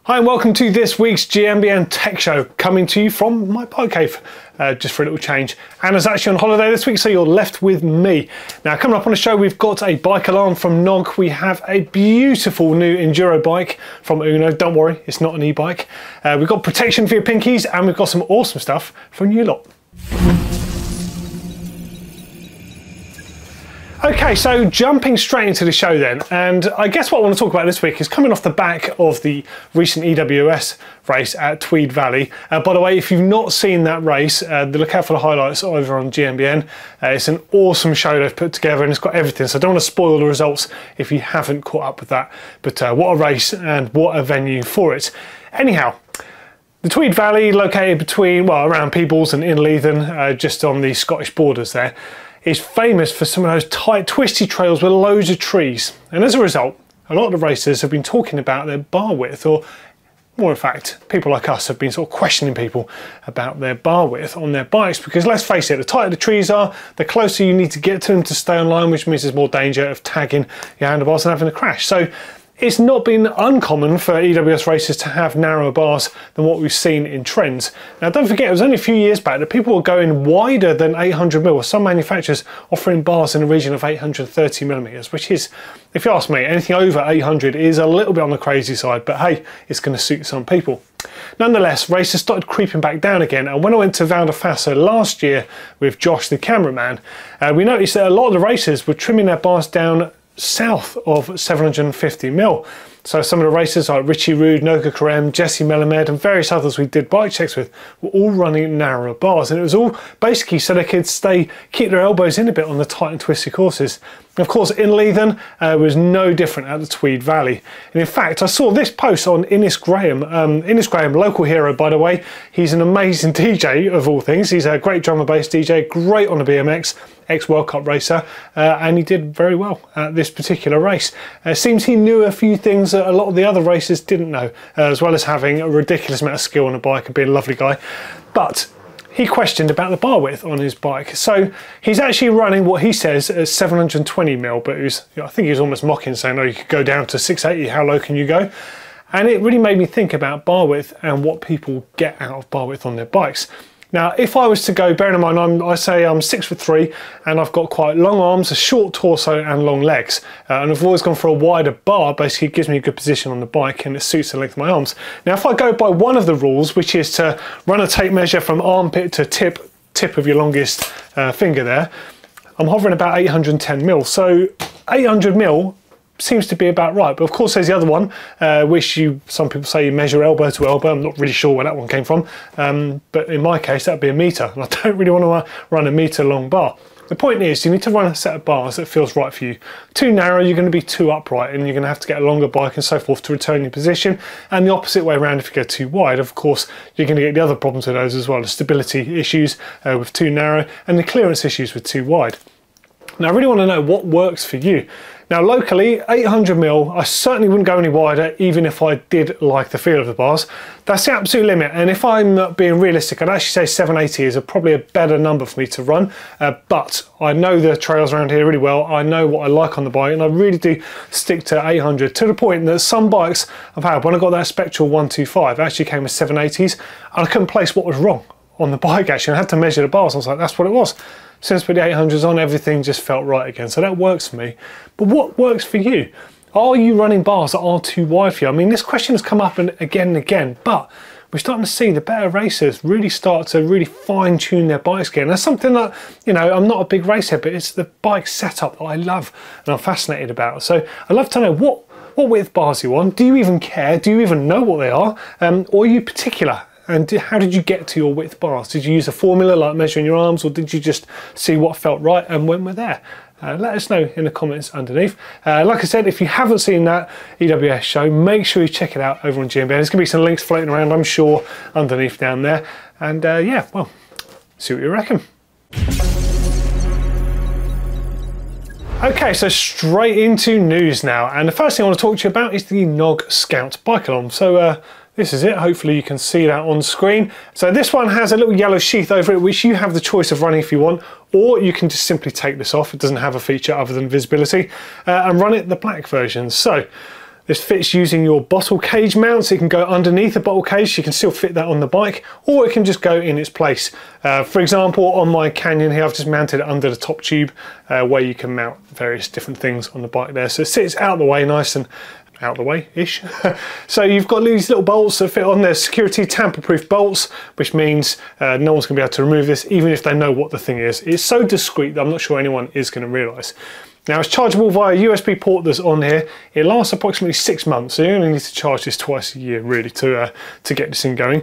Hi and welcome to this week's GMBN Tech Show, coming to you from my bike cave, just for a little change. Anna's actually on holiday this week, so you're left with me. Now, coming up on the show, we've got a bike alarm from Knog. We have a beautiful new Enduro bike from Unno. Don't worry, it's not an e-bike. We've got protection for your pinkies, and we've got some awesome stuff from you lot. Okay, so jumping straight into the show then, and I guess what I want to talk about this week is coming off the back of the recent EWS race at Tweed Valley. By the way, if you've not seen that race, look out for the highlights over on GMBN. It's an awesome show they've put together and it's got everything, so I don't want to spoil the results if you haven't caught up with that. But what a race and what a venue for it. Anyhow, the Tweed Valley, located between, well, around Peebles and Inleithen, just on the Scottish borders there, is famous for some of those tight, twisty trails with loads of trees. And as a result, a lot of the racers have been talking about their bar width, or more in fact, people like us have been sort of questioning people about their bar width on their bikes, because let's face it, the tighter the trees are, the closer you need to get to them to stay on line, which means there's more danger of tagging your handlebars and having a crash. So it's not been uncommon for EWS racers to have narrower bars than what we've seen in trends. Now, don't forget, it was only a few years back that people were going wider than 800mm, with some manufacturers offering bars in the region of 830mm, which is, if you ask me, anything over 800 is a little bit on the crazy side, but hey, it's going to suit some people. Nonetheless, racers started creeping back down again, and when I went to Val di Faso last year with Josh, the cameraman, we noticed that a lot of the racers were trimming their bars down south of 750mm. So some of the racers like Richie Rude, Noga Karem, Jesse Melamed and various others we did bike checks with were all running narrower bars, and it was all basically so they could keep their elbows in a bit on the tight and twisty courses. And of course, Inleithen was no different at the Tweed Valley. And in fact, I saw this post on Innes Graham. Innes Graham, local hero by the way. He's an amazing DJ of all things. He's a great drum and bass DJ, great on the BMX, ex-World Cup racer, and he did very well at this particular race. It seems he knew a few things that a lot of the other racers didn't know, as well as having a ridiculous amount of skill on a bike and being a lovely guy. But he questioned about the bar width on his bike. So he's actually running what he says as 720mm, but I think he was almost mocking, saying, oh, you could go down to 680, how low can you go? And it really made me think about bar width and what people get out of bar width on their bikes. Now, if I was to go, bearing in mind, I say I'm 6'3" and I've got quite long arms, a short torso and long legs. And I've always gone for a wider bar, basically it gives me a good position on the bike and it suits the length of my arms. Now, if I go by one of the rules, which is to run a tape measure from armpit to tip of your longest finger there, I'm hovering about 810mm. So 800mm seems to be about right, but of course there's the other one, which some people say you measure elbow to elbow. I'm not really sure where that one came from, but in my case that'd be a metre, and I don't really want to run a metre long bar. The point is, you need to run a set of bars that feels right for you. Too narrow, you're going to be too upright, and you're going to have to get a longer bike and so forth to return your position, and the opposite way around, if you go too wide, of course you're going to get the other problems with those as well, the stability issues with too narrow and the clearance issues with too wide. Now, I really want to know what works for you. Now, locally, 800mm, I certainly wouldn't go any wider, even if I did like the feel of the bars. That's the absolute limit, and if I'm being realistic, I'd actually say 780 is probably a better number for me to run, but I know the trails around here really well. I know what I like on the bike, and I really do stick to 800, to the point that some bikes I've had, when I got that Spectral 125, it actually came with 780s, and I couldn't place what was wrong on the bike actually. I had to measure the bars. I was like, that's what it was. Since we put the 800s on, everything just felt right again. So that works for me. But what works for you? Are you running bars that are too wide for you? I mean, this question has come up again and again, but we're starting to see the better racers really start to really fine tune their bikes again. That's something that, you know, I'm not a big racer, but it's the bike setup that I love and I'm fascinated about. So I'd love to know what width bars you on. Do you even care? Do you even know what they are? Or are you particular? And how did you get to your width bars? Did you use a formula like measuring your arms, or did you just see what felt right and went with there? Let us know in the comments underneath. Like I said, if you haven't seen that EWS show, make sure you check it out over on GMBN. There's going to be some links floating around, I'm sure, underneath down there. And yeah, well, see what you reckon. Okay, so straight into news now. And the first thing I want to talk to you about is the Knog Scout bike alarm. So this is it. Hopefully you can see that on screen. So this one has a little yellow sheath over it, which you have the choice of running if you want, or you can just simply take this off. It doesn't have a feature other than visibility, and run it the black version. So This fits using your bottle cage mount, so you can go underneath the bottle cage, so you can still fit that on the bike, or it can just go in its place. For example, on my Canyon here, I've just mounted it under the top tube, where you can mount various different things on the bike there. So it sits out of the way nice and out the way-ish. So you've got these little bolts that fit on there, security tamper-proof bolts, which means no one's going to be able to remove this, even if they know what the thing is. It's so discreet that I'm not sure anyone is going to realise. Now it's chargeable via USB port that's on here. It lasts approximately 6 months, so you only need to charge this twice a year really to get this thing going.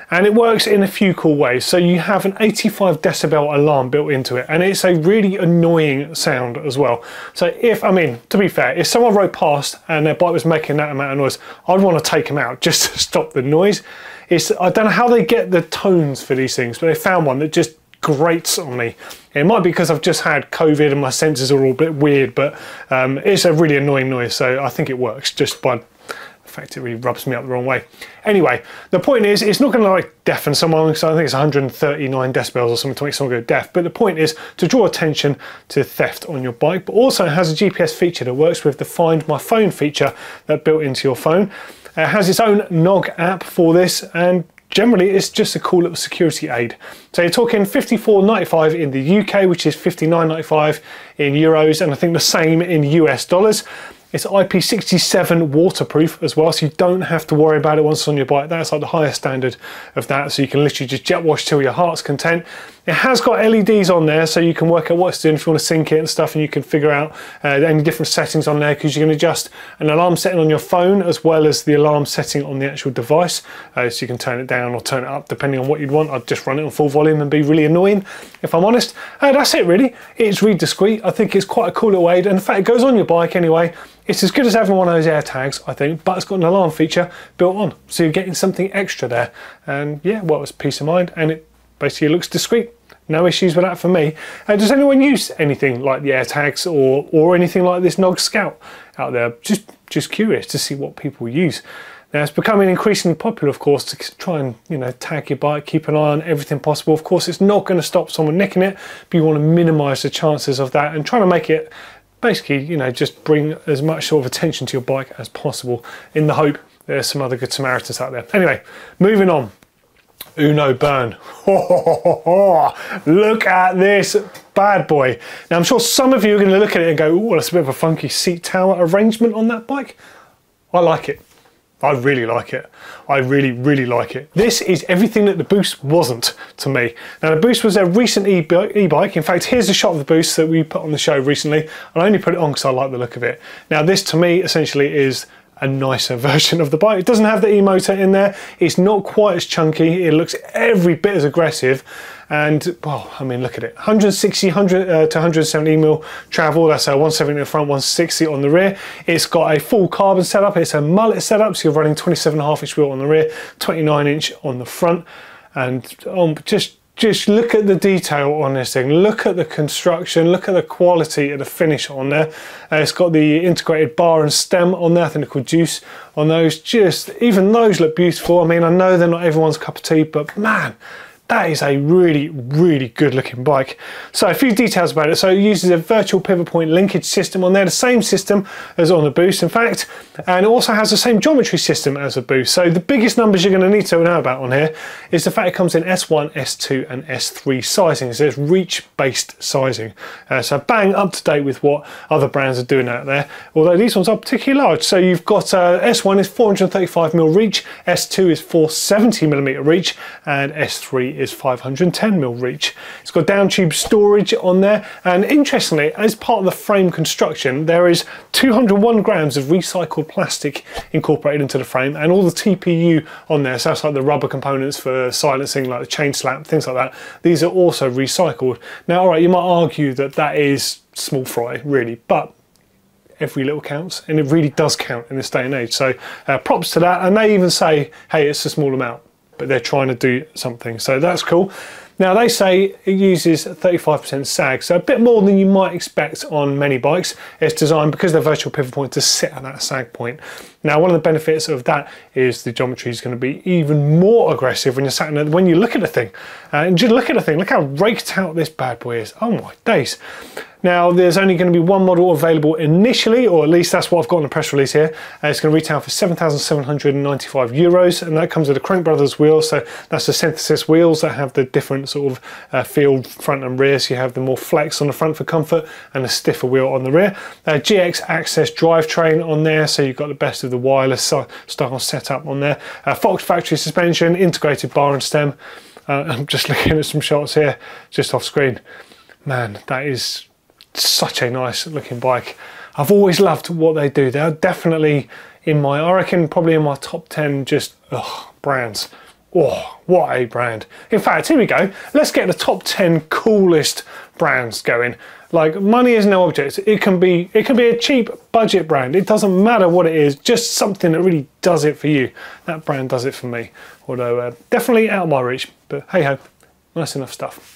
And it works in a few cool ways. So you have an 85 decibel alarm built into it, and it's a really annoying sound as well. So if, I mean, to be fair, if someone rode past and their bike was making that amount of noise, I'd want to take them out just to stop the noise. I don't know how they get the tones for these things, but they found one that just grates on me. It might be because I've just had COVID and my senses are all a bit weird, but it's a really annoying noise, so I think it works just by the fact it really rubs me up the wrong way. Anyway, the point is, it's not going to like deafen someone, because I think it's 139 decibels or something to make someone go deaf, but the point is to draw attention to theft on your bike, but also it has a GPS feature that works with the Find My Phone feature that's built into your phone. It has its own Knog app for this, and generally it's just a cool little security aid. So you're talking $54.95 in the UK, which is $59.95 in euros, and I think the same in US dollars. It's IP67 waterproof as well, so you don't have to worry about it once it's on your bike. That's like the highest standard of that, so you can literally just jet wash till your heart's content. It has got LEDs on there, so you can work out what it's doing if you want to sync it and stuff, and you can figure out any different settings on there, because you can adjust an alarm setting on your phone as well as the alarm setting on the actual device. So you can turn it down or turn it up depending on what you'd want. I'd just run it on full volume and be really annoying, if I'm honest. That's it really. It's really discreet. I think it's quite a cool little aid, and in fact it goes on your bike anyway. It's as good as having one of those air tags, I think, but it's got an alarm feature built on, so you're getting something extra there. And yeah, well, it's peace of mind, and it basically looks discreet. No issues with that for me. Does anyone use anything like the AirTags or anything like this Knog Scout out there? Just curious to see what people use. Now it's becoming increasingly popular, of course, to try and, you know, tag your bike, keep an eye on everything possible. Of course, it's not going to stop someone nicking it, but you want to minimise the chances of that and trying to make it basically, you know, just bring as much sort of attention to your bike as possible, in the hope there's some other good Samaritans out there. Anyway, moving on. Unno burn. Look at this bad boy. Now I'm sure some of you are going to look at it and go, oh, that's a bit of a funky seat tower arrangement on that bike. I like it. I really like it. I really like it. This is everything that the Boost wasn't to me. Now the Boost was a recent e-bike. In fact, here's a shot of the Boost that we put on the show recently. I only put it on because I like the look of it. Now this to me essentially is a nicer version of the bike. It doesn't have the e-motor in there. It's not quite as chunky. It looks every bit as aggressive. And, well, I mean, look at it. 160 to 170 mil travel. That's a 170 in the front, 160 on the rear. It's got a full carbon setup. It's a mullet setup, so you're running 27.5-inch wheel on the rear, 29-inch on the front. And just look at the detail on this thing. Look at the construction. Look at the quality of the finish on there. It's got the integrated bar and stem on there. I think they're called Juice on those. Even those look beautiful. I mean, I know they're not everyone's cup of tea, but man, that is a really good looking bike. So a few details about it. So it uses a virtual pivot point linkage system on there, the same system as on the Boost in fact, and it also has the same geometry system as a Boost. So the biggest numbers you're going to need to know about on here is the fact it comes in S1, S2 and S3 sizing. So it's reach based sizing. So bang up to date with what other brands are doing out there, although these ones are particularly large. So you've got S1 is 435mm reach, S2 is 470mm reach, and S3 is 510mm reach. It's got down tube storage on there, and interestingly, as part of the frame construction, there is 201 grams of recycled plastic incorporated into the frame, and all the TPU on there, so that's like the rubber components for silencing, like the chain slap, things like that, these are also recycled. Now, all right, you might argue that that is small fry, really, but every little counts, and it really does count in this day and age. So props to that, and they even say, hey, it's a small amount, but they're trying to do something, so that's cool. Now they say it uses 35% sag, so a bit more than you might expect on many bikes. It's designed, because they're virtual pivot point, to sit at that sag point. Now, one of the benefits of that is the geometry is going to be even more aggressive when you're sat in there, when you look at the thing. And just look at the thing, look how raked out this bad boy is. Oh my days. Now, there's only going to be one model available initially, or at least that's what I've got in the press release here. It's going to retail for €7,795, and that comes with a Crank Brothers wheel. So that's the synthesis wheels that have the different sort of feel front and rear. So you have the more flex on the front for comfort and a stiffer wheel on the rear. GX Access drivetrain on there, so you've got the best of the wireless style setup on there. Fox factory suspension, integrated bar and stem. I'm just looking at some shots here, just off screen. Man, that is such a nice looking bike. I've always loved what they do. They're definitely in my, I reckon probably in my top 10 just brands. Oh, what a brand. In fact, here we go. Let's get the top 10 coolest brands going. Like, money is no object. It can be a cheap budget brand. It doesn't matter what it is, just something that really does it for you. That brand does it for me. Although definitely out of my reach, but hey ho, nice enough stuff.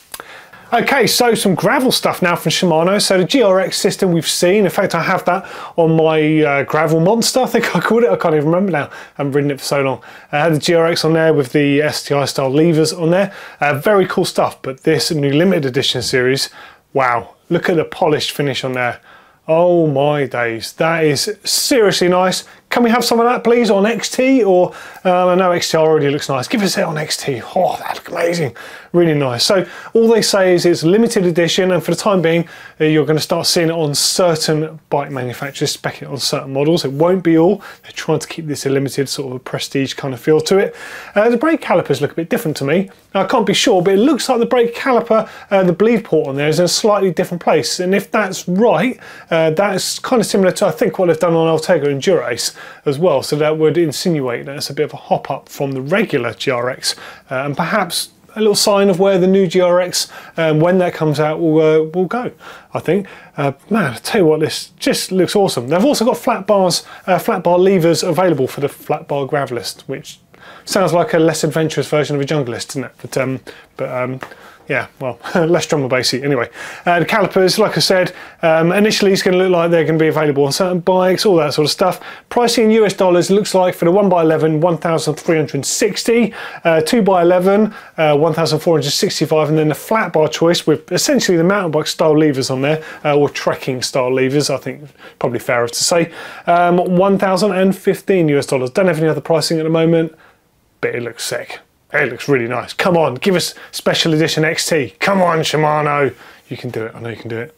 Okay, so some gravel stuff now from Shimano. So the GRX system we've seen, in fact I have that on my gravel monster, I think I called it, I can't even remember now, I haven't ridden it for so long. I had the GRX on there with the STI style levers on there. Very cool stuff, but this new limited edition series, wow, look at the polished finish on there. Oh my days, that is seriously nice. Can we have some of that please on XT? Or I know XT already looks nice. Give us it on XT. Oh, that looks amazing. Really nice. So all they say is it's limited edition, and for the time being, you're going to start seeing it on certain bike manufacturers, spec it on certain models. It won't be all. They're trying to keep this a limited sort of a prestige kind of feel to it. The brake calipers look a bit different to me. I can't be sure, but it looks like the brake caliper, the bleed port on there is in a slightly different place. And if that's right, that's kind of similar to, I think, what they've done on Ultegra Enduro Ace as well. So that would insinuate that it's a bit of a hop up from the regular GRX, and perhaps a little sign of where the new GRX, when that comes out, will go, I think. Man, I tell you what, this just looks awesome. They've also got flat bars, flat bar levers available for the flat bar gravelist, which sounds like a less adventurous version of a junglist, doesn't it? But yeah, well, less drum and bassy anyway. The calipers, like I said, initially it's going to look like they're going to be available on certain bikes, all that sort of stuff. Pricing in US dollars looks like for the 1x11, 1,360, 2x11, 1,465, and then the flat bar choice with essentially the mountain bike style levers on there, or trekking style levers, I think probably fairer to say, 1,015 US dollars. Don't have any other pricing at the moment, but it looks sick. It looks really nice. Come on, give us special edition XT. Come on, Shimano. You can do it. I know you can do it.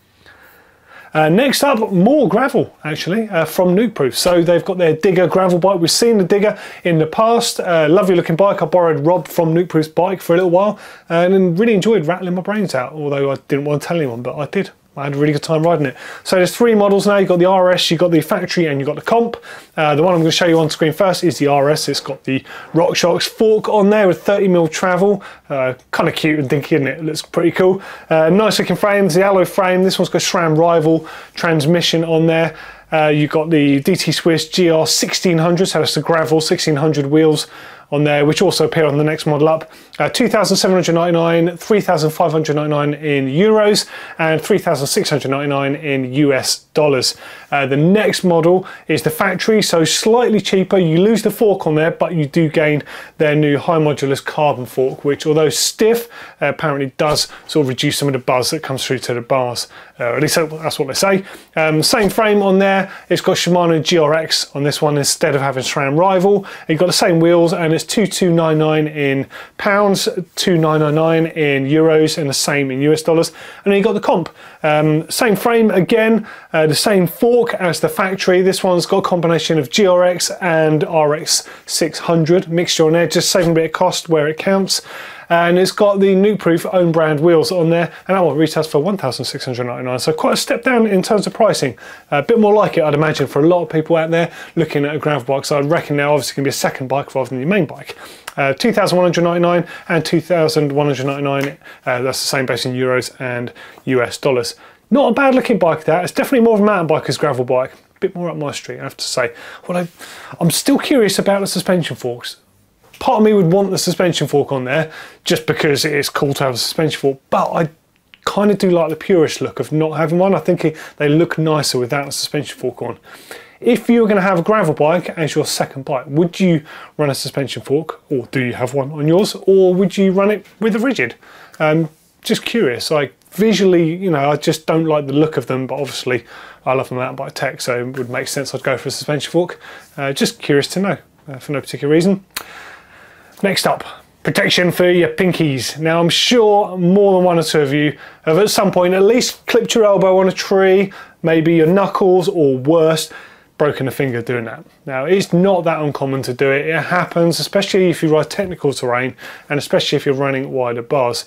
Next up, more gravel, actually, from Nukeproof. So they've got their Digger gravel bike. We've seen the Digger in the past. Lovely looking bike. I borrowed Rob from Nukeproof's bike for a little while and really enjoyed rattling my brains out, although I didn't want to tell anyone, but I did. I had a really good time riding it. So there's three models now. You've got the RS, you've got the factory, and you've got the comp. The one I'm going to show you on screen first is the RS. It's got the RockShox fork on there with 30mm travel. Kind of cute and dinky, isn't it? It looks pretty cool. Nice looking frames, the alloy frame. This one's got SRAM Rival transmission on there. You've got the DT Swiss GR 1600, so that's the gravel 1600 wheels on there, which also appear on the next model up. 2,799, 3,599 in euros, and 3,699 in US dollars. The next model is the factory, so slightly cheaper. You lose the fork on there, but you do gain their new high modulus carbon fork, which, although stiff, apparently does sort of reduce some of the buzz that comes through to the bars. At least that's what they say. Same frame on there. It's got Shimano GRX on this one instead of having SRAM Rival. You've got the same wheels, and it's 2,299 in pounds, 2,999 in euros, and the same in US dollars. And then you've got the comp. Same frame again, the same fork as the factory. This one's got a combination of GRX and RX 600 mixture on there, just saving a bit of cost where it counts. And it's got the Nukeproof own brand wheels on there, and that one retails for 1,699. So quite a step down in terms of pricing. A bit more like it, I'd imagine, for a lot of people out there looking at a gravel bike. So I reckon now obviously going to be a second bike rather than your main bike. 2,199 and 2,199. That's the same based in euros and US dollars. Not a bad looking bike that. It's definitely more of a mountain biker's gravel bike. A bit more up my street, I have to say. Well, I'm still curious about the suspension forks. Part of me would want the suspension fork on there just because it is cool to have a suspension fork, but I kind of do like the purist look of not having one. I think they look nicer without a suspension fork on. if you were going to have a gravel bike as your second bike, would you run a suspension fork, or do you have one on yours, or would you run it with a rigid? Just curious, like visually, you know, I just don't like the look of them, but obviously I love the mountain bike tech, so it would make sense I'd go for a suspension fork. Just curious to know, for no particular reason. Next up, protection for your pinkies. Now I'm sure more than one or two of you have at some point at least clipped your elbow on a tree, maybe your knuckles, or worse, broken a finger doing that. Now it's not that uncommon to do it. It happens, especially if you ride technical terrain, and especially if you're running wider bars.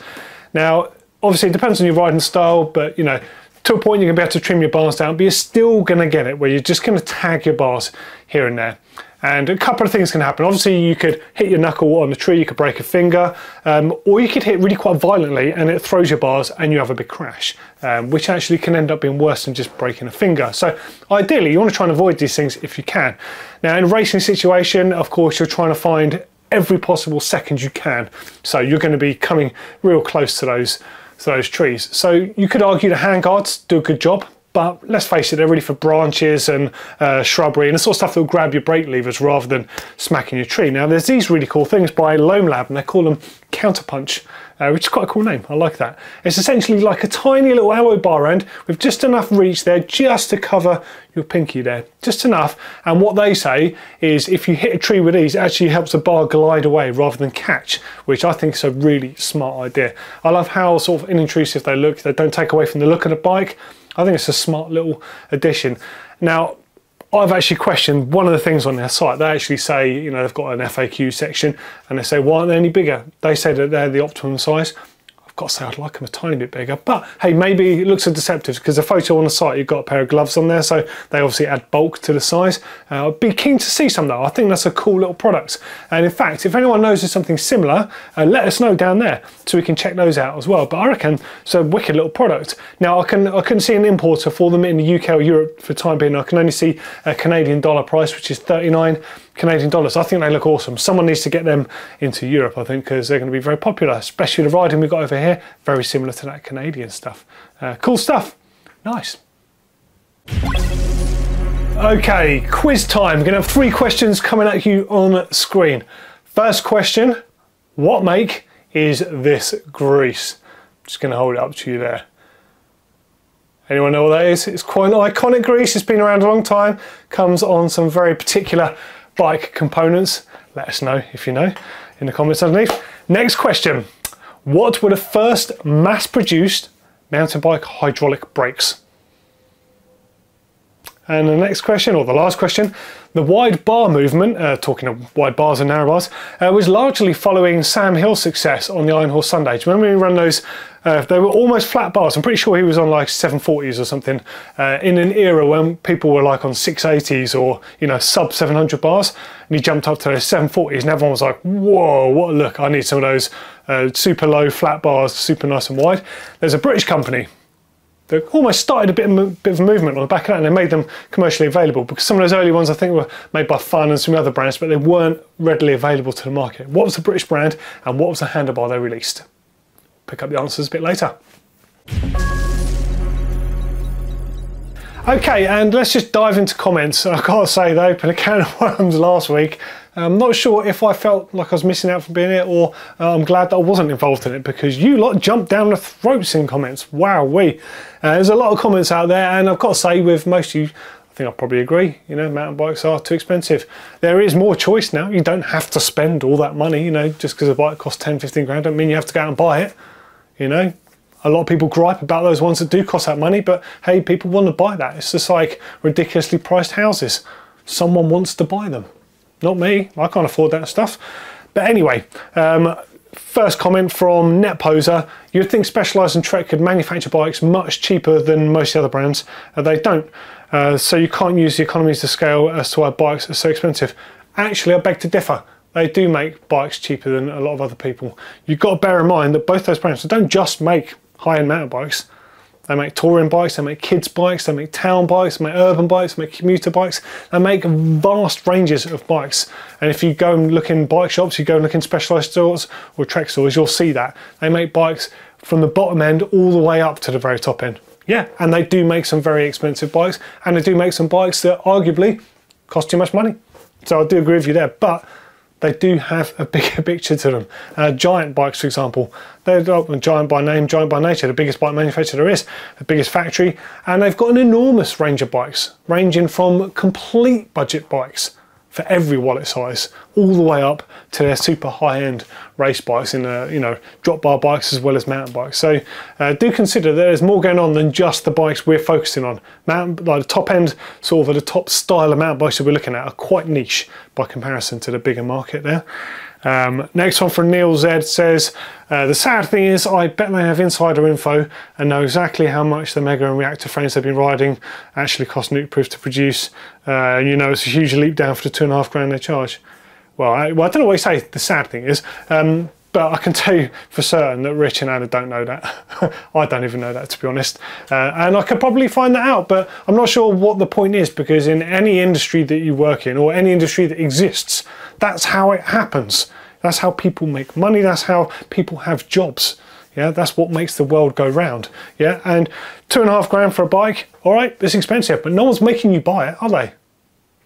Now obviously it depends on your riding style, but you know, to a point you're going to be able to trim your bars down, but you're still going to get it where you're just going to tag your bars here and there. And a couple of things can happen. Obviously you could hit your knuckle on the tree, you could break a finger, or you could hit really quite violently and it throws your bars and you have a big crash, which actually can end up being worse than just breaking a finger. So ideally you want to try and avoid these things if you can. Now in a racing situation, of course, you're trying to find every possible second you can. So you're going to be coming real close to those trees. So you could argue the handguards do a good job, but let's face it, they're really for branches and shrubbery and the sort of stuff that will grab your brake levers rather than smacking your tree. Now there's these really cool things by Loam Lab, and they call them Counterpunch, which is quite a cool name. I like that. It's essentially like a tiny little alloy bar end with just enough reach there just to cover your pinky there, just enough. And what they say is if you hit a tree with these, it actually helps the bar glide away rather than catch, which I think is a really smart idea. I love how sort of unintrusive they look. They don't take away from the look of the bike. I think it's a smart little addition. Now, I've actually questioned one of the things on their site. They actually say, you know, they've got an FAQ section and they say, why aren't they any bigger? They say that they're the optimum size. I've got to say I'd like them a tiny bit bigger, but hey, maybe it looks deceptive because the photo on the site, you've got a pair of gloves on there, so they obviously add bulk to the size. I'd be keen to see some though. I think that's a cool little product. And in fact, if anyone knows of something similar, let us know down there so we can check those out as well. But I reckon it's a wicked little product. Now I couldn't see an importer for them in the UK or Europe for the time being. I can only see a Canadian dollar price, which is 39 Canadian dollars. I think they look awesome. Someone needs to get them into Europe, I think, because they're going to be very popular, especially the riding we've got over here, very similar to that Canadian stuff. Cool stuff. Nice. Okay, quiz time. We're going to have 3 questions coming at you on screen. First question, what make is this grease? Just going to hold it up to you there. Anyone know what that is? It's quite an iconic grease. It's been around a long time. Comes on some very particular bike components. Let us know if you know in the comments underneath. Next question. What were the first mass-produced mountain bike hydraulic brakes? And the next question, or the last question, the wide bar movement, talking of wide bars and narrow bars, was largely following Sam Hill's success on the Iron Horse Sunday. Do you remember when he ran those? They were almost flat bars. I'm pretty sure he was on like 740s or something in an era when people were like on 680s or, you know, sub 700 bars. And he jumped up to those 740s and everyone was like, whoa, what a look. I need some of those super low flat bars, super nice and wide. There's a British company that almost started a bit of a movement on the back of that, and they made them commercially available, because some of those early ones I think were made by Fun and some other brands, but they weren't readily available to the market. What was the British brand and what was the handlebar they released? Pick up the answers a bit later. Okay, and let's just dive into comments. I gotta say they opened a can of worms last week. I'm not sure if I felt like I was missing out from being it, or I'm glad that I wasn't involved in it, because you lot jumped down the throats in comments. Wowee. There's a lot of comments out there, and I've got to say with most of you, I think I'll probably agree, you know, mountain bikes are too expensive. There is more choice now. You don't have to spend all that money, you know, just because a bike costs 10, 15 grand, don't mean you have to go out and buy it, you know. A lot of people gripe about those ones that do cost that money, but hey, people want to buy that. It's just like ridiculously priced houses. Someone wants to buy them. Not me, I can't afford that stuff. But anyway, first comment from NetPoser. You'd think Specialized and Trek could manufacture bikes much cheaper than most other brands. They don't. So you can't use the economies of scale as to why bikes are so expensive. Actually, I beg to differ. They do make bikes cheaper than a lot of other people. You've got to bear in mind that both those brands don't just make high-end mountain bikes. They make touring bikes, they make kids bikes, they make town bikes, they make urban bikes, they make commuter bikes. They make vast ranges of bikes. And if you go and look in bike shops, you go and look in Specialized stores or Trek stores, you'll see that. They make bikes from the bottom end all the way up to the very top end. Yeah, and they do make some very expensive bikes, and they do make some bikes that arguably cost too much money. So I do agree with you there, but they do have a bigger picture to them. Giant bikes, for example, they're giant by name, giant by nature, the biggest bike manufacturer there is, the biggest factory, and they've got an enormous range of bikes, ranging from complete budget bikes for every wallet size, all the way up to their super high-end race bikes in drop bar bikes as well as mountain bikes. So do consider there's more going on than just the bikes we're focusing on. Like the top end, sort of the top style of mountain bikes that we're looking at are quite niche by comparison to the bigger market there. Next one from Neil Z says, the sad thing is I bet they have insider info and know exactly how much the Mega and Reactor frames they've been riding actually cost Nukeproof to produce. It's a huge leap down for the £2.5 they charge. Well, I don't know what you say the sad thing is, but I can tell you for certain that Rich and Anna don't know that. I don't even know that, to be honest. And I could probably find that out, but I'm not sure what the point is, because in any industry that you work in, or any industry that exists, that's how it happens. That's how people make money. That's how people have jobs. Yeah, that's what makes the world go round. Yeah, and £2.5 for a bike, all right, it's expensive, but no one's making you buy it, are they?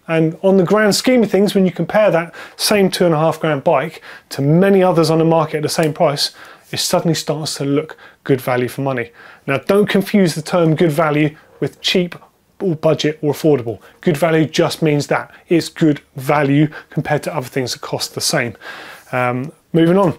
And on the grand scheme of things, when you compare that same £2.5 bike to many others on the market at the same price, it suddenly starts to look good value for money. Now, don't confuse the term good value with cheap or budget or affordable. Good value just means that. It's good value compared to other things that cost the same. Moving on.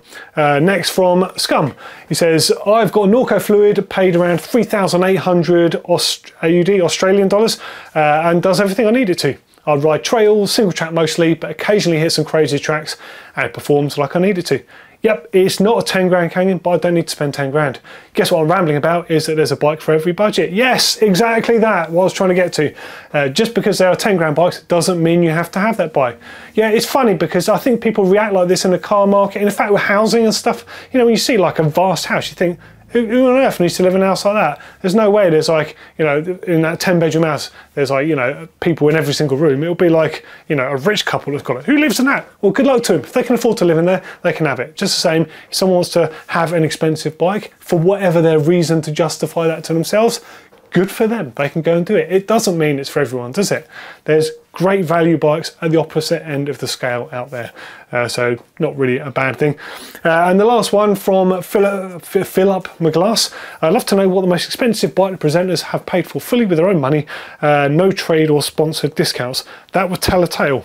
Next from Scum. He says, I've got a Norco fluid, paid around 3,800 AUD, Australian dollars, and does everything I need it to. I ride trails, single track mostly, but occasionally hit some crazy tracks, and it performs like I need it to. Yep, it's not a 10 grand Canyon, but I don't need to spend 10 grand. Guess what I'm rambling about is that there's a bike for every budget. Yes, exactly that, what I was trying to get to. Just because there are 10 grand bikes doesn't mean you have to have that bike. Yeah, it's funny because I think people react like this in the car market, and in fact with housing and stuff, you know, when you see like a vast house, you think, who on earth needs to live in a house like that? There's no way there's like, you know, in that 10-bedroom house, there's like, you know, people in every single room. It'll be like, you know, a rich couple that's got it. Who lives in that? Well, good luck to them. If they can afford to live in there, they can have it. Just the same, if someone wants to have an expensive bike, for whatever their reason to justify that to themselves, good for them. They can go and do it. It doesn't mean it's for everyone, does it? There's great value bikes at the opposite end of the scale out there. So not really a bad thing. And the last one from Philip McGlass. I'd love to know what the most expensive bike presenters have paid for fully with their own money. No trade or sponsored discounts. That would tell a tale.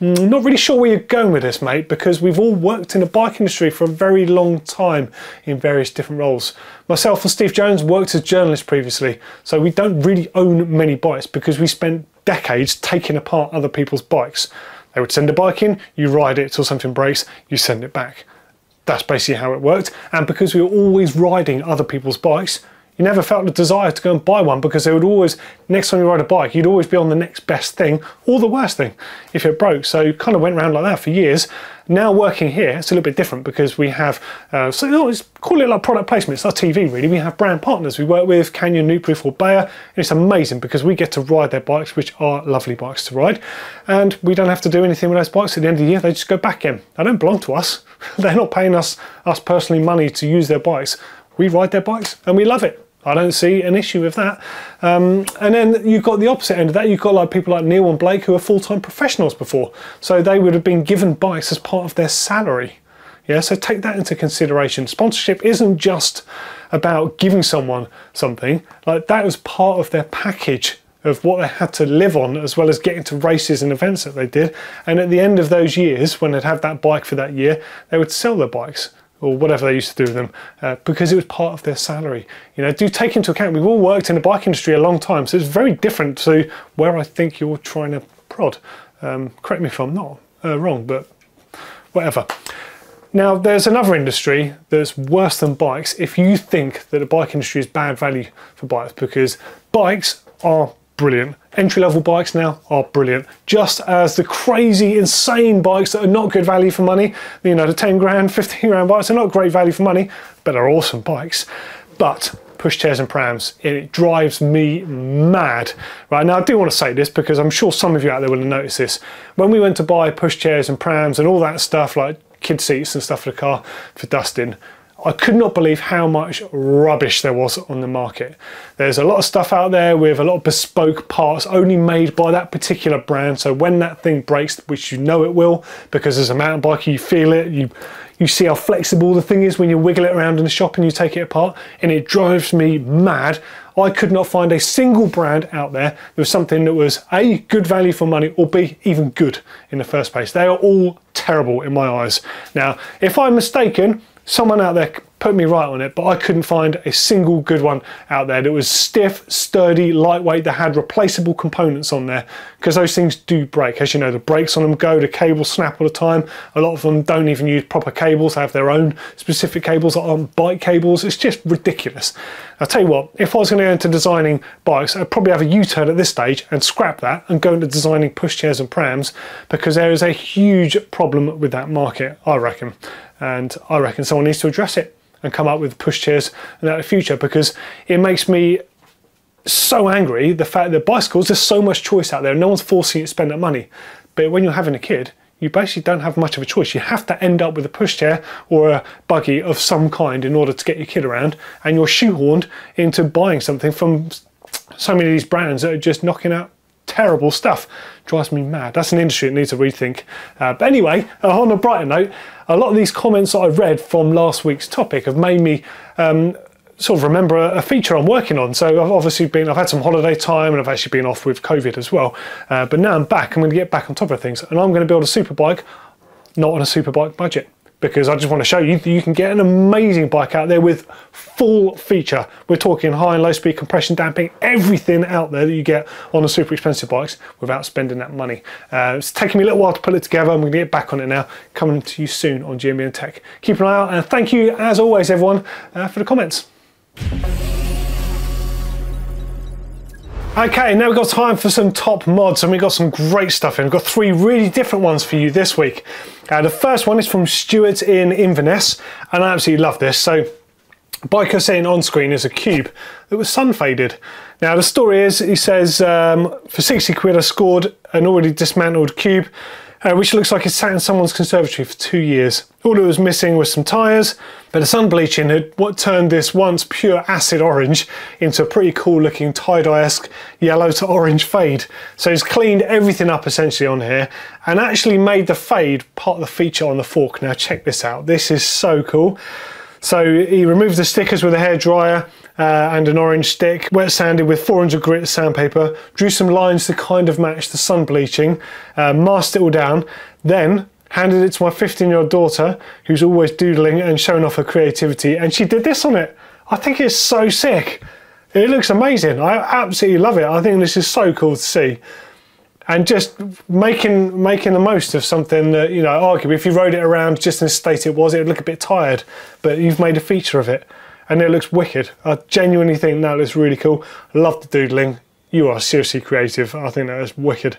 Not really sure where you're going with this, mate, because we've all worked in the bike industry for a very long time in various different roles. Myself and Steve Jones worked as journalists previously, so we don't really own many bikes because we spent decades taking apart other people's bikes. They would send a bike in, you ride it till something breaks, you send it back. That's basically how it worked. And because we were always riding other people's bikes, you never felt the desire to go and buy one, because they would always, next time you ride a bike, you'd always be on the next best thing or the worst thing if it broke. So you kind of went around like that for years. Now working here, it's a little bit different because we have, let's call it like product placement. It's our TV really. We have brand partners we work with, Canyon, Nukeproof or Bayer, and it's amazing because we get to ride their bikes, which are lovely bikes to ride. And we don't have to do anything with those bikes. At the end of the year, they just go back in. They don't belong to us. They're not paying us personally money to use their bikes. We ride their bikes and we love it. I don't see an issue with that. And then you've got the opposite end of that. You've got like people like Neil and Blake who are full-time professionals before. So they would have been given bikes as part of their salary. Yeah, so take that into consideration. Sponsorship isn't just about giving someone something. Like that was part of their package of what they had to live on, as well as getting to races and events that they did. And at the end of those years, when they'd have that bike for that year, they would sell their bikes, or whatever they used to do with them, because it was part of their salary. You know, do take into account, we've all worked in the bike industry a long time, so it's very different to where I think you're trying to prod. Correct me if I'm not wrong, but whatever. Now, there's another industry that's worse than bikes if you think that the bike industry is bad value for bikes, because bikes are brilliant. Entry-level bikes now are brilliant, just as the crazy, insane bikes that are not good value for money, you know, the 10 grand, 15 grand bikes are not great value for money, but they're awesome bikes. But pushchairs and prams, it drives me mad. Right, now I do want to say this because I'm sure some of you out there will have noticed this. When we went to buy pushchairs and prams and all that stuff, like kid seats and stuff for the car for dusting, I could not believe how much rubbish there was on the market. There's a lot of stuff out there with a lot of bespoke parts only made by that particular brand. So when that thing breaks, which you know it will, because as a mountain biker you feel it, you see how flexible the thing is when you wiggle it around in the shop and you take it apart, and it drives me mad. I could not find a single brand out there with something that was A, good value for money, or B, even good in the first place. They are all terrible in my eyes. Now, if I'm mistaken, someone out there put me right on it, but I couldn't find a single good one out there that was stiff, sturdy, lightweight, that had replaceable components on there, because those things do break. As you know, the brakes on them go, the cables snap all the time. A lot of them don't even use proper cables. They have their own specific cables that aren't bike cables. It's just ridiculous. I'll tell you what, if I was going to go into designing bikes, I'd probably have a U-turn at this stage and scrap that and go into designing pushchairs and prams, because there is a huge problem with that market, I reckon. And I reckon someone needs to address it and come up with pushchairs in the future, because it makes me so angry, the fact that bicycles, there's so much choice out there and no one's forcing you to spend that money. But when you're having a kid, you basically don't have much of a choice. You have to end up with a pushchair or a buggy of some kind in order to get your kid around, and you're shoehorned into buying something from so many of these brands that are just knocking out terrible stuff. Drives me mad. That's an industry that needs a rethink. But anyway, on a brighter note, a lot of these comments that I've read from last week's topic have made me sort of remember a feature I'm working on. So I've had some holiday time, and I've actually been off with COVID as well. But now I'm back. I'm going to get back on top of things, and I'm going to build a super bike, not on a super bike budget, because I just want to show you that you can get an amazing bike out there with full feature. We're talking high and low speed compression damping, everything out there that you get on the super expensive bikes without spending that money. It's taken me a little while to put it together. I'm going to get back on it now, coming to you soon on GMBN Tech. Keep an eye out, and thank you as always everyone for the comments. Okay, now we've got time for some top mods, and we've got some great stuff in. We've got 3 really different ones for you this week. The first one is from Stuart in Inverness, and I absolutely love this. So, biker saying on screen is a cube that was sun faded. Now the story is, he says, for 60 quid I scored an already dismantled cube, which looks like it sat in someone's conservatory for 2 years. All it was missing was some tyres, but the sun bleaching had what turned this once pure acid orange into a pretty cool looking tie-dye-esque yellow to orange fade. So he's cleaned everything up essentially on here, and actually made the fade part of the feature on the fork. Now check this out, this is so cool. So he removed the stickers with a hairdryer and an orange stick, wet sanded with 400 grit sandpaper, drew some lines to kind of match the sun bleaching, masked it all down, then handed it to my 15-year-old daughter, who's always doodling and showing off her creativity, and she did this on it. I think it's so sick. It looks amazing. I absolutely love it. I think this is so cool to see. And just making the most of something that, you know, arguably if you rode it around just in the state it was, it would look a bit tired, but you've made a feature of it and it looks wicked. I genuinely think that looks really cool. I love the doodling. You are seriously creative. I think that is wicked.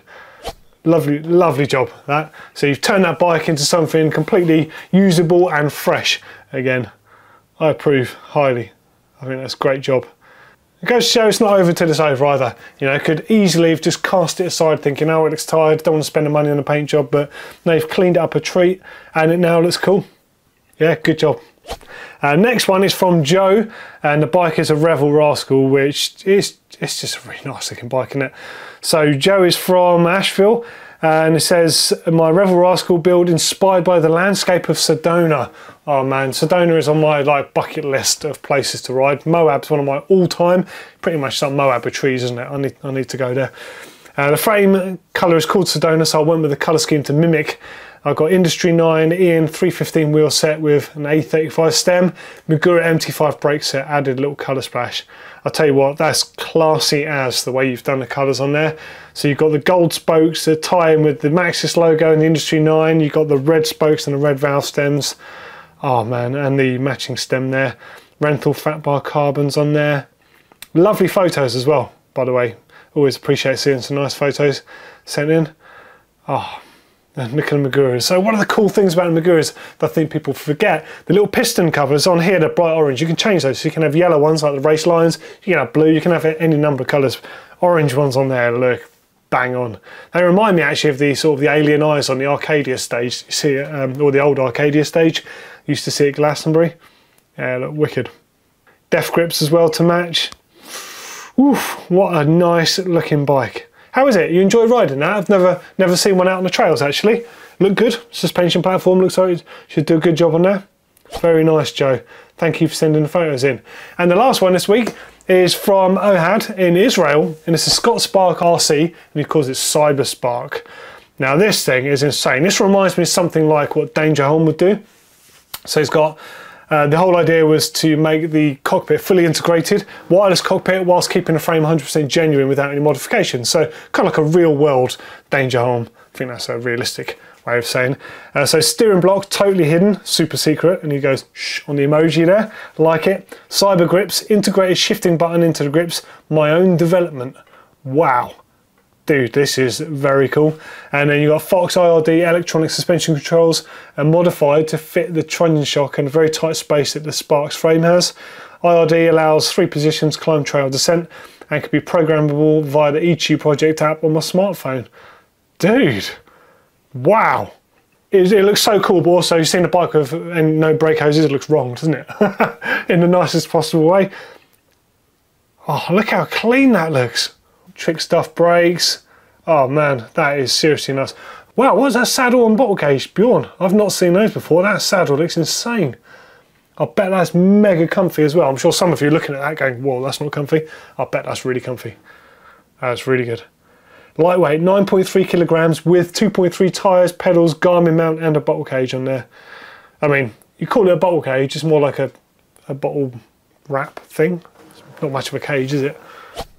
Lovely, lovely job, that. So you've turned that bike into something completely usable and fresh again. I approve highly. I think that's a great job. It goes to show it's not over till it's over either. You know, could easily have just cast it aside thinking, oh, it looks tired, don't want to spend the money on a paint job, but no, you've cleaned it up a treat and it now looks cool. Yeah, good job. Next one is from Joe, and the bike is a Revel Rascal, which is, it's just a really nice looking bike, isn't it? So Joe is from Asheville, and it says, my Revel Rascal build inspired by the landscape of Sedona. Oh man, Sedona is on my bucket list of places to ride. Moab's one of my all-time, pretty much like Moab with trees, isn't it? I need to go there. The frame colour is called Sedona, so I went with the colour scheme to mimic. I've got Industry 9 Ian 315 wheel set with an A35 stem, Magura MT5 brake set, added a little colour splash. I'll tell you what, that's classy as the way you've done the colours on there. So you've got the gold spokes that tie in with the Maxxis logo and the Industry 9, you've got the red spokes and the red valve stems. Oh man, and the matching stem there. Renthal fat bar carbons on there. Lovely photos as well, by the way. Always appreciate seeing some nice photos sent in. Oh, and look at the Maguras. So one of the cool things about the Maguras that I think people forget, the little piston covers on here, they're bright orange. You can change those. So you can have yellow ones like the race lines. You can have blue. You can have any number of colours. Orange ones on there look bang on. They remind me actually of the sort of the alien eyes on the Arcadia stage. You see it, or the old Arcadia stage. You used to see it at Glastonbury. Yeah, look wicked. Def grips as well to match. Oof, what a nice looking bike. How is it? You enjoy riding that? I've never seen one out on the trails actually. Look good. Suspension platform looks like it should do a good job on there. Very nice, Joe. Thank you for sending the photos in. And the last one this week is from Ohad in Israel, and it's a Scott Spark RC, and he calls it Cyber Spark. Now this thing is insane. This reminds me of something like what Danger Home would do. So he's got, the whole idea was to make the cockpit fully integrated, wireless cockpit, whilst keeping the frame 100% genuine without any modifications. So kind of like a real world Danger Home. I think that's a realistic way of saying. So steering block totally hidden, super secret, and he goes shh on the emoji there, like it. Cyber grips, integrated shifting button into the grips, my own development. Wow. Dude, this is very cool. And then you've got Fox IRD electronic suspension controls and modified to fit the trunnion shock and a very tight space that the Spark's frame has. IRD allows 3 positions climb, trail, descent, and can be programmable via the eTube project app on my smartphone. Dude, wow. It looks so cool, but also you've seen the bike with and no brake hoses, it looks wrong, doesn't it? In the nicest possible way. Oh, look how clean that looks. Trick stuff brakes. Oh man, that is seriously nuts. Wow, what's that saddle and bottle cage, Bjorn? I've not seen those before. That saddle looks insane. I bet that's mega comfy as well. I'm sure some of you are looking at that going, whoa, that's not comfy. I bet that's really comfy. That's really good. Lightweight, 9.3 kilograms with 2.3 tyres, pedals, Garmin mount and a bottle cage on there. I mean, you call it a bottle cage, it's more like a bottle wrap thing. It's not much of a cage, is it?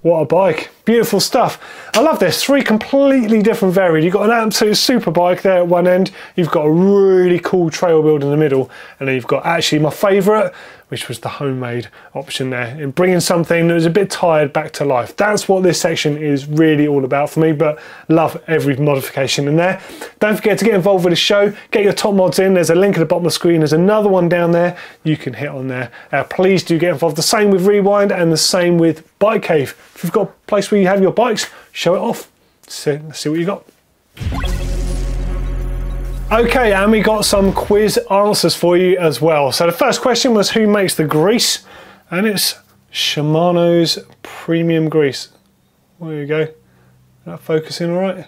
What a bike. Beautiful stuff. I love this. 3 completely different varied. You've got an absolute super bike there at one end. You've got a really cool trail build in the middle. And then you've got actually my favourite, which was the homemade option there. And bringing something that was a bit tired back to life. That's what this section is really all about for me. But love every modification in there. Don't forget to get involved with the show. Get your top mods in. There's a link at the bottom of the screen. There's another one down there you can hit on there. Please do get involved. The same with Rewind and the same with Bike Cave. If you've got a place where you have your bikes, show it off. So let's see what you got. Okay, and we got some quiz answers for you as well. So the first question was who makes the grease? And it's Shimano's premium grease. There you go. Is that focusing all right?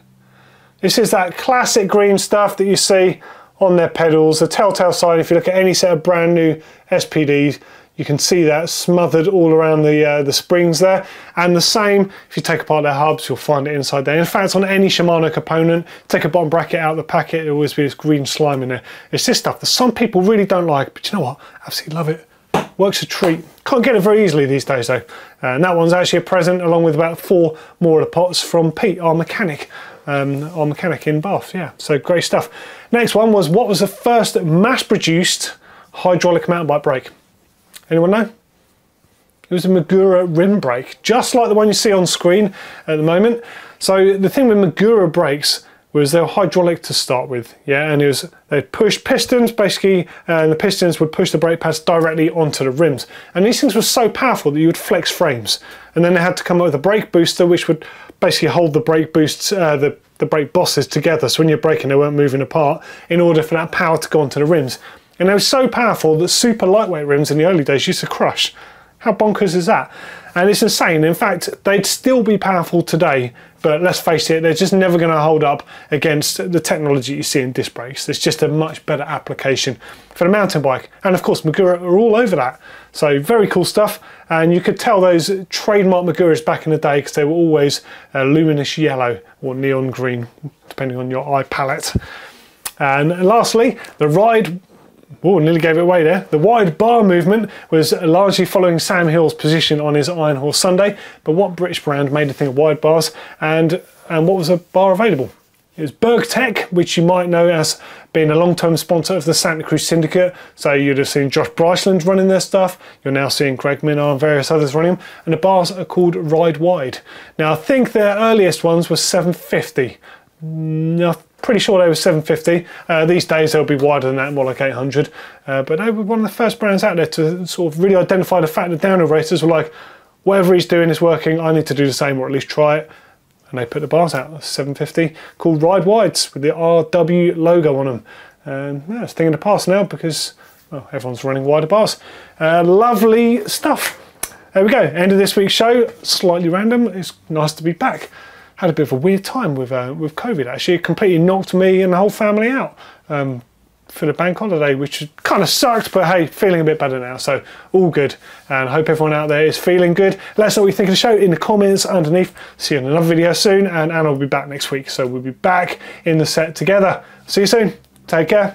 This is that classic green stuff that you see on their pedals, the telltale sign. If you look at any set of brand new SPDs, you can see that smothered all around the springs there. And the same, if you take apart their hubs, you'll find it inside there. In fact, on any Shimano component, take a bottom bracket out of the packet, there'll always be this green slime in there. It's this stuff that some people really don't like, but you know what? Absolutely love it. Works a treat. Can't get it very easily these days though. And that one's actually a present along with about 4 more of the pots from Pete, our mechanic in Bath. Yeah, so great stuff. Next one was, what was the first mass-produced hydraulic mountain bike brake? Anyone know? It was a Magura rim brake, just like the one you see on screen at the moment. So the thing with Magura brakes was they were hydraulic to start with, yeah, and they'd push pistons basically, and the pistons would push the brake pads directly onto the rims. And these things were so powerful that you would flex frames. And then they had to come up with a brake booster, which would basically hold the brake boosts, the brake bosses together, so when you're braking they weren't moving apart, in order for that power to go onto the rims. And they were so powerful that super lightweight rims in the early days used to crush. How bonkers is that? And it's insane. In fact, they'd still be powerful today, but let's face it, they're just never going to hold up against the technology you see in disc brakes. It's just a much better application for the mountain bike. And of course, Magura are all over that. So very cool stuff. And you could tell those trademark Maguras back in the day because they were always luminous yellow or neon green, depending on your eye palette. And lastly, the ride. Oh, nearly gave it away there. The wide bar movement was largely following Sam Hill's position on his Iron Horse Sunday, but what British brand made a thing of wide bars, and what was a bar available? It was Bergtech, which you might know as being a long-term sponsor of the Santa Cruz Syndicate. So you'd have seen Josh Bryceland running their stuff. You're now seeing Greg Minnar and various others running them. And the bars are called Ride Wide. Now, I think their earliest ones were 750. No, pretty sure they were 750. These days they'll be wider than that, more like 800. But they were one of the first brands out there to sort of really identify the fact that downhill racers were like, whatever he's doing is working, I need to do the same or at least try it. And they put the bars out, 750, called Ride Wides with the RW logo on them. Yeah, it's a thing in the past now because well, everyone's running wider bars. Lovely stuff. There we go, end of this week's show. Slightly random, it's nice to be back. Had a bit of a weird time with COVID actually. It completely knocked me and the whole family out for the bank holiday, which kind of sucked, but hey, feeling a bit better now, so all good. And hope everyone out there is feeling good. Let us know what you think of the show in the comments underneath. See you in another video soon, and Anna will be back next week, so we'll be back in the set together. See you soon, take care.